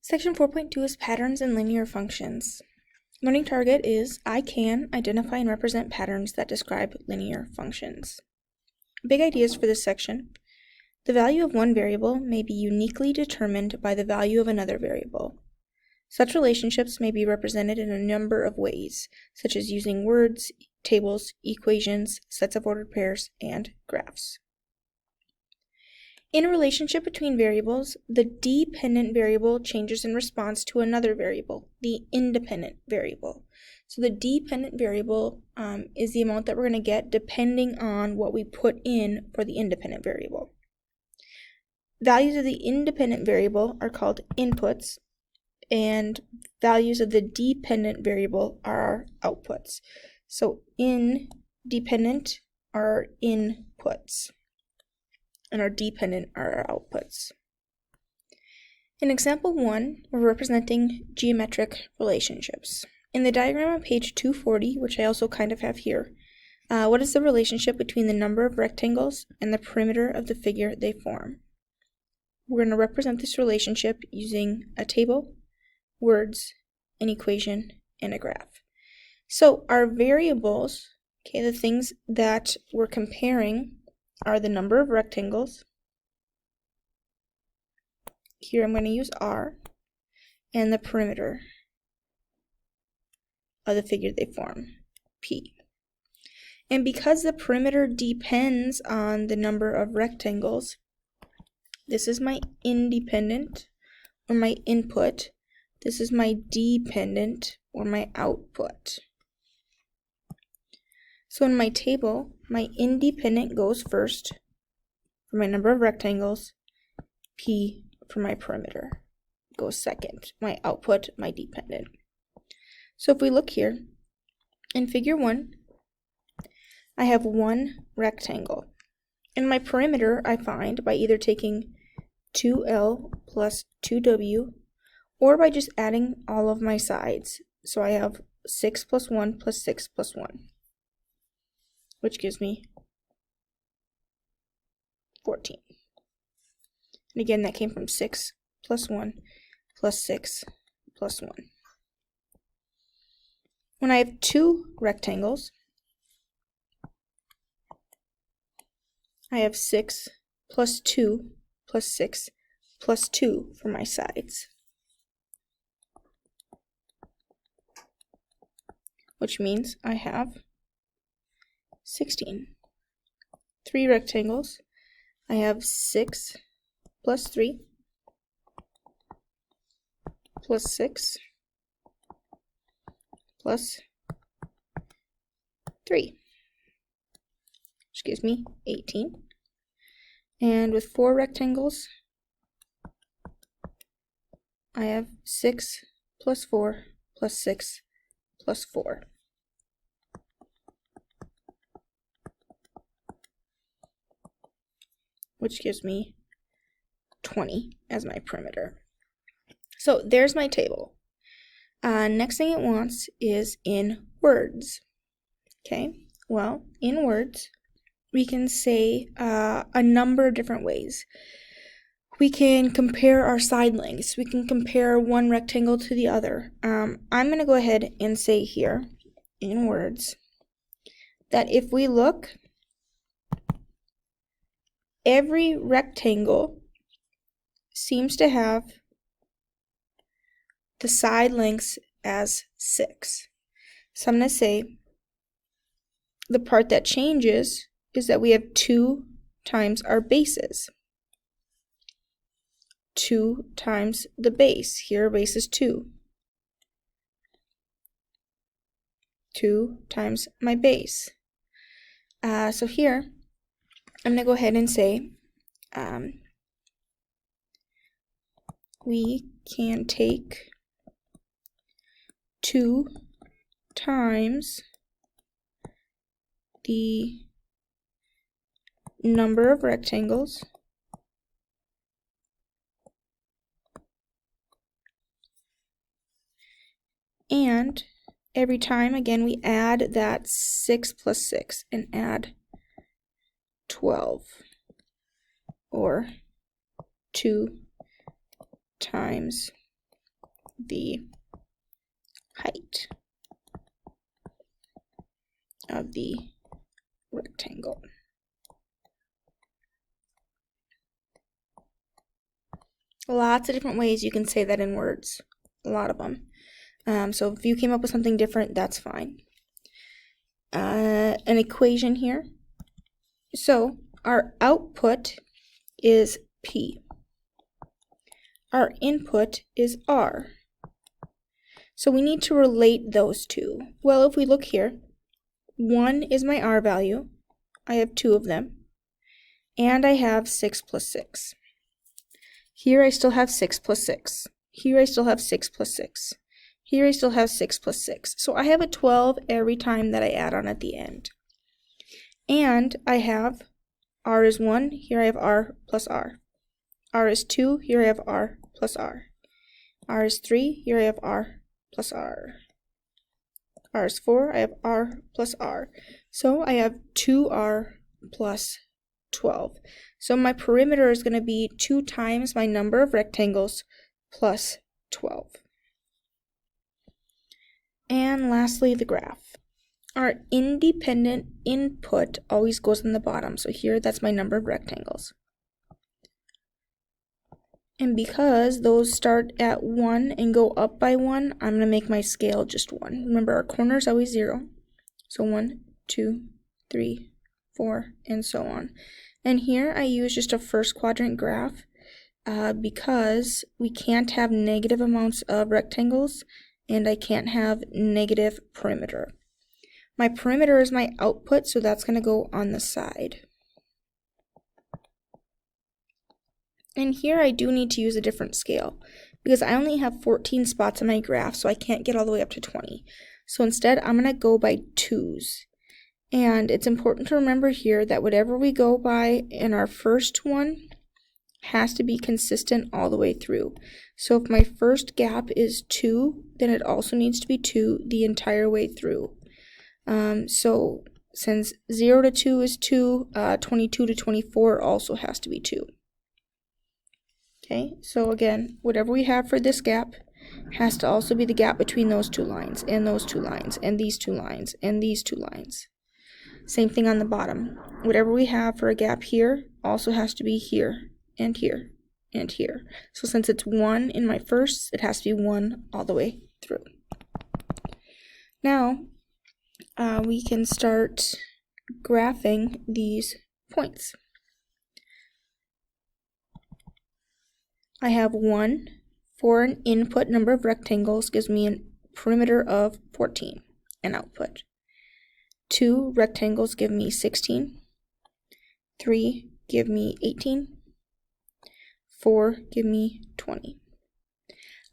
Section 4.2 is patterns and linear functions. Learning target is I can identify and represent patterns that describe linear functions. Big ideas for this section. The value of one variable may be uniquely determined by the value of another variable. Such relationships may be represented in a number of ways, such as using words, tables, equations, sets of ordered pairs, and graphs. In a relationship between variables, the dependent variable changes in response to another variable, the independent variable. So the dependent variable is the amount that we're going to get depending on what we put in for the independent variable. Values of the independent variable are called inputs, and values of the dependent variable are our outputs. So independent are inputs, and our dependent are our outputs. In example 1, we're representing geometric relationships. In the diagram on page 240, which I also kind of have here, what is the relationship between the number of rectangles and the perimeter of the figure they form? We're going to represent this relationship using a table, words, an equation, and a graph. So our variables, the things that we're comparing are the number of rectangles. Here I'm going to use R, and the perimeter of the figure they form, P. And because the perimeter depends on the number of rectangles, this is my independent, or my input. This is my dependent, or my output. So in my table, my independent goes first for my number of rectangles, P for my perimeter goes second, my output, my dependent. So if we look here, in figure 1, I have one rectangle. And my perimeter I find by either taking 2L plus 2W, or by just adding all of my sides. So I have 6 plus 1 plus 6 plus 1, which gives me 14. And again, that came from 6 plus 1 plus 6 plus 1. When I have two rectangles, I have 6 plus 2 plus 6 plus 2 for my sides, which means I have 16. 3 rectangles, I have 6 plus 3 plus 6 plus 3, which gives me 18. And with 4 rectangles, I have 6 plus 4 plus 6 plus 4. Which gives me 20 as my perimeter. So there's my table. Next thing it wants is in words. Well, in words, we can say a number of different ways. We can compare our side lengths. We can compare one rectangle to the other. I'm going to go ahead and say here, in words, that if we look, every rectangle seems to have the side lengths as 6. So I'm going to say the part that changes is that we have 2 times our bases. 2 times the base. Here, base is 2. 2 times my base. So here, I'm going to go ahead and say we can take 2 times the number of rectangles and every time, again, we add that 6 plus 6 and add 12, or 2 times the height of the rectangle. Lots of different ways you can say that in words, a lot of them. So if you came up with something different, that's fine. An equation here. So our output is P. Our input is R. So we need to relate those two. Well, if we look here, 1 is my R value. I have 2 of them. And I have 6 plus 6. Here I still have 6 plus 6. Here I still have 6 plus 6. Here I still have 6 plus 6. So I have a 12 every time that I add on at the end. And I have R is 1, here I have R plus R. R is 2, here I have R plus R. R is 3, here I have R plus R. R is 4, I have R plus R. So I have 2R plus 12. So my perimeter is going to be 2 times my number of rectangles plus 12. And lastly, the graph. Our independent input always goes in the bottom. So here, that's my number of rectangles. And because those start at 1 and go up by 1, I'm going to make my scale just 1. Remember, our corner is always 0. So 1, 2, 3, 4, and so on. And here I use just a first quadrant graph because we can't have negative amounts of rectangles and I can't have negative perimeter. My perimeter is my output, so that's going to go on the side. And here I do need to use a different scale because I only have 14 spots on my graph, so I can't get all the way up to 20. So instead, I'm going to go by 2s. And it's important to remember here that whatever we go by in our first one has to be consistent all the way through. So if my first gap is 2, then it also needs to be 2 the entire way through. So since 0 to 2 is 2, 22 to 24 also has to be 2. Okay, so again, whatever we have for this gap has to also be the gap between those 2 lines, and those 2 lines, and these 2 lines, and these 2 lines. Same thing on the bottom. Whatever we have for a gap here also has to be here, and here, and here. So since it's 1 in my first, it has to be 1 all the way through. Now, we can start graphing these points. I have 1 for an input number of rectangles gives me a perimeter of 14, an output. 2 rectangles give me 16. 3 give me 18. 4 give me 20.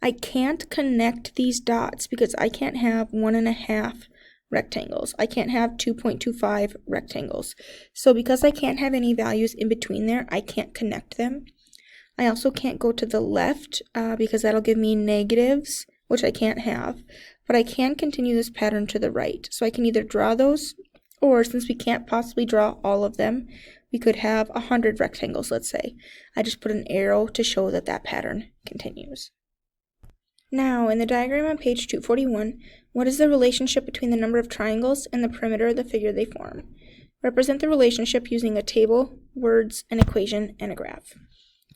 I can't connect these dots because I can't have 1.5 rectangles. I can't have 2.25 rectangles. So because I can't have any values in between there, I can't connect them. I also can't go to the left because that'll give me negatives, which I can't have. But I can continue this pattern to the right. So I can either draw those, or since we can't possibly draw all of them, we could have 100 rectangles, let's say. I just put an arrow to show that that pattern continues. Now, in the diagram on page 241, what is the relationship between the number of triangles and the perimeter of the figure they form? Represent the relationship using a table, words, an equation, and a graph.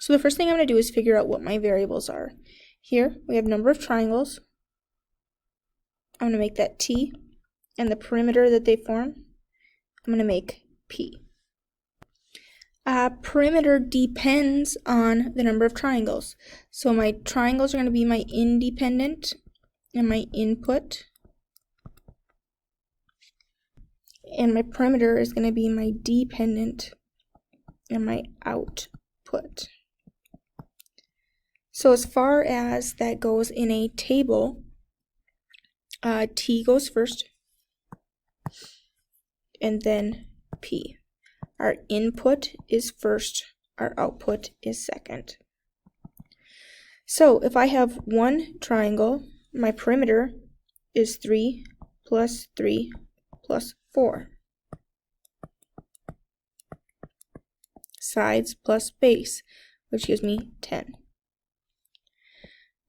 So the first thing I'm going to do is figure out what my variables are. Here, we have number of triangles. I'm going to make that T, and the perimeter that they form, I'm going to make P. Perimeter depends on the number of triangles. So my triangles are going to be my independent and my input. And my perimeter is going to be my dependent and my output. So as far as that goes in a table, T goes first, and then P. Our input is first, our output is second. So if I have one triangle, my perimeter is 3 plus 3 plus 4. Sides plus base, which gives me 10.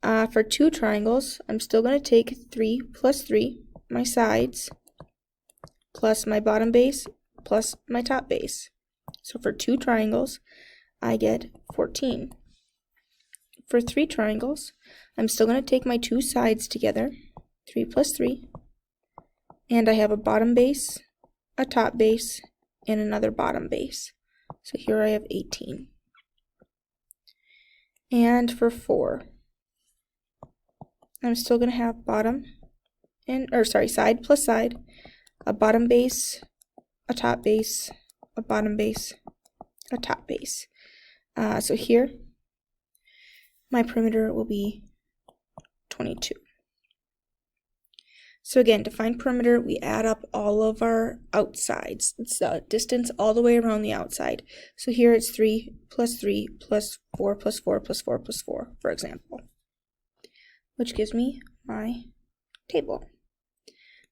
For two triangles, I'm still going to take 3 plus 3, my sides, plus my bottom base, plus my top base. So for two triangles, I get 14. For three triangles, I'm still going to take my two sides together, 3 plus 3, and I have a bottom base, a top base, and another bottom base. So here I have 18. And for 4, I'm still going to have side plus side, a bottom base, a top base, a bottom base, a top base. So here, my perimeter will be 22. So again, to find perimeter, we add up all of our outsides. It's the distance all the way around the outside. So here it's 3 plus 3 plus 4 plus 4 plus 4 plus 4, for example, which gives me my table.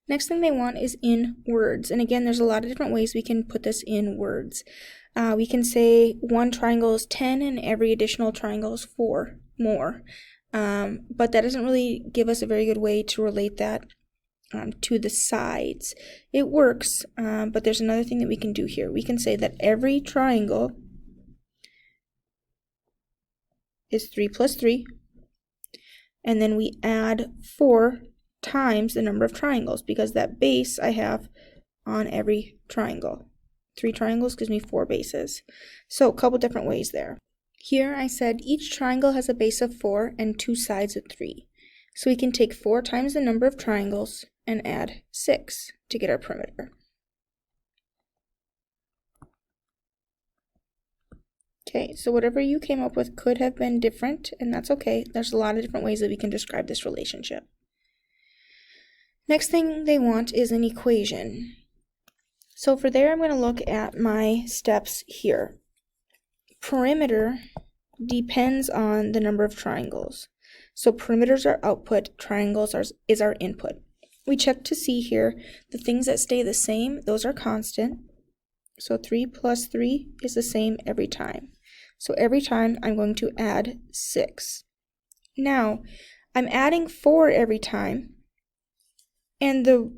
Next thing they want is in words. And again, there's a lot of different ways we can put this in words. We can say one triangle is 10 and every additional triangle is 4 more. But that doesn't really give us a very good way to relate that to the sides. It works, but there's another thing that we can do here. We can say that every triangle is 3 plus 3, and then we add 4 times the number of triangles, because that base I have on every triangle. 3 triangles gives me 4 bases. So a couple different ways there. Here I said each triangle has a base of 4 and 2 sides of 3. So we can take 4 times the number of triangles and add 6 to get our perimeter. Okay, so whatever you came up with could have been different, and that's okay. There's a lot of different ways that we can describe this relationship. Next thing they want is an equation. So for there, I'm going to look at my steps here. Perimeter depends on the number of triangles. So perimeters are output, triangles is our input. We check to see here the things that stay the same, those are constant. So 3 plus 3 is the same every time. So every time I'm going to add 6. Now, I'm adding 4 every time, and the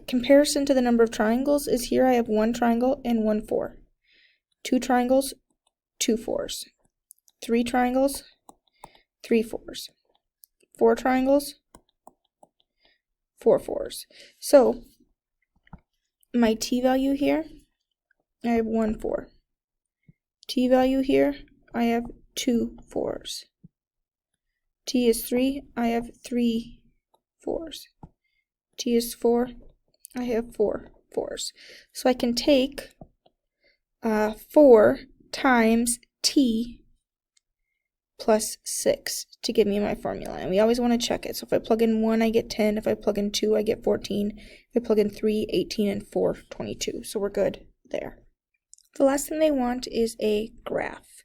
comparison to the number of triangles is here I have 1 triangle and 1 4. 2 triangles, 2 4s. 3 triangles, 3 4s. 4 triangles, 4 4s. So my t value here, I have 1 4. T value here, I have 2 4s. T is 3, I have 3 4s. T is 4, I have 4 4s. So I can take 4 times t plus 6 to give me my formula. And we always want to check it. So if I plug in 1, I get 10. If I plug in 2, I get 14. If I plug in 3, 18, and 4, 22. So we're good there. The last thing they want is a graph.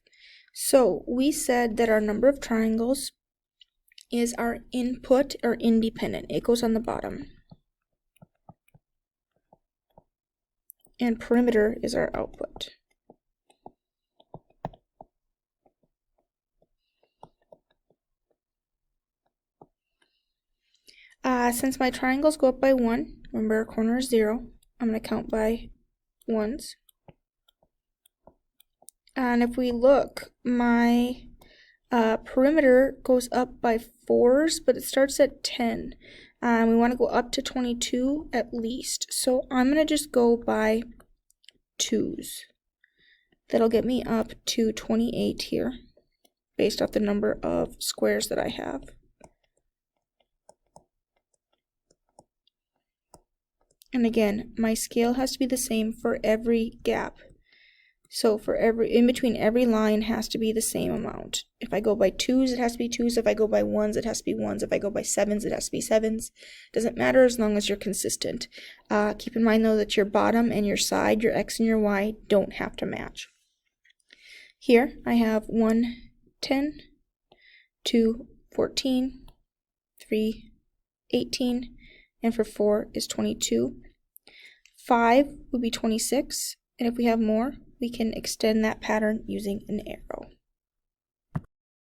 So we said that our number of triangles is our input or independent. It goes on the bottom. And perimeter is our output. Since my triangles go up by 1, remember our corner is 0, I'm going to count by 1s. And if we look, my perimeter goes up by 4s, but it starts at 10. We want to go up to 22 at least. So I'm going to just go by 2s. That'll get me up to 28 here, based off the number of squares that I have. And again, my scale has to be the same for every gap. So for in between every line has to be the same amount. If I go by 2s, it has to be 2s. If I go by 1s, it has to be 1s. If I go by 7s, it has to be 7s. Doesn't matter as long as you're consistent. Keep in mind though that your bottom and your side, your x and your y, don't have to match. Here I have 1, 10, 2, 14, 3, 18, and for 4 is 22. 5 would be 26, and if we have more, we can extend that pattern using an arrow.